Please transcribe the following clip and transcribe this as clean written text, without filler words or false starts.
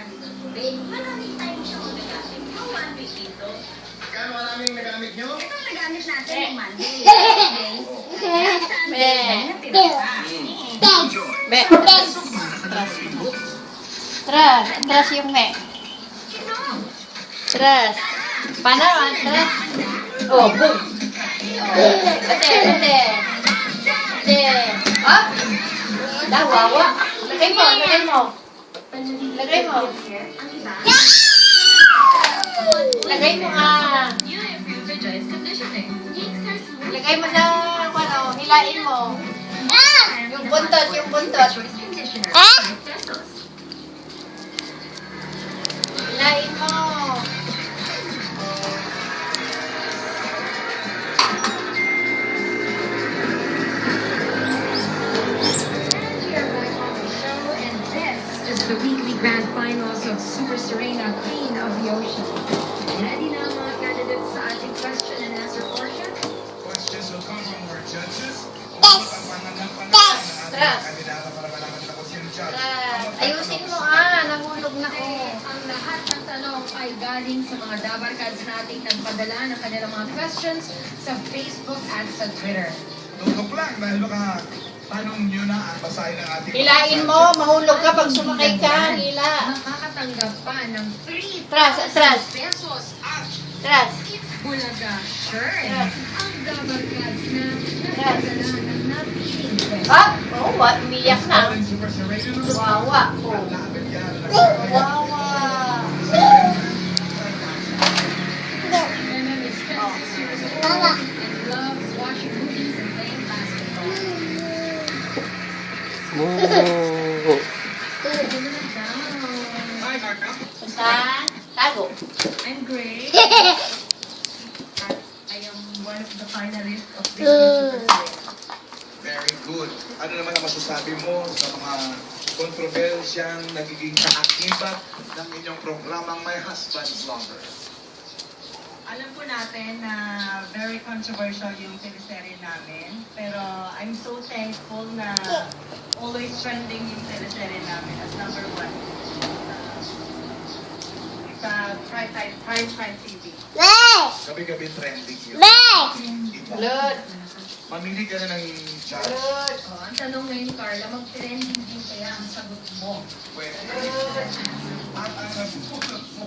dito tubig. Maraming time siyang magagamit. How one week dito. Kano maraming nagamit nyo? Ito nagamit natin yung Monday. Sunday. Be. Trust yung me. Trust. Paano naman? Trust. Oh, boom. Ate. Oh. Dawawa. Lagay mo. Lagay mo nga. You improve the joints conditioning. Lagay mo sa, hilain mo. Yung buntot. Joints conditioner. Pesos. Hilain mo. The weekly grand finals of Super Serena, Queen of the Ocean. Ready na ang mga candidates sa ating question and answer portion? Questions will come from our judges. Ayusin mo nahulog na ko. Ang lahat ng tanong ay galing sa mga dabarkads nating nagpadala ng kanilang mga questions sa Facebook at sa Twitter. Tutok lang dahil baka tanong nyo na at basahin ang ating... Hilain mo, mahulog ka pag sumakay ka. Hila. Makakatanggap pa ng 3,000 Trust. pesos at Trust. Bulaga shirt. Yes. Ang dabarkads na nagpadala ng napiling question. Oh, what? Umiyak na. Super Serena. Wawa. Lapit yan. Wawa. Their name is Genesis years old and loves watching movies and playing basketball. Hi, Marka. Saan? Tago. I'm Grace. I am one of the finalists of this Super Serena. Very good. Ano naman ang masasabi mo sa mga kontrobersyang nagiging kaakibat ng inyong programang My Husband's Lover? Alam po natin na very controversial yung teleserye namin. Pero I'm so thankful na always trending yung teleserye namin as number 1 sa Prime Time TV. Gabi-gabi trending yun. Lord. Mamili ka na ng judge. Lord. Ang tanong ngayon, Carla, mag-trending din kaya ang sagot mo. Pwede. At ang nabulot mo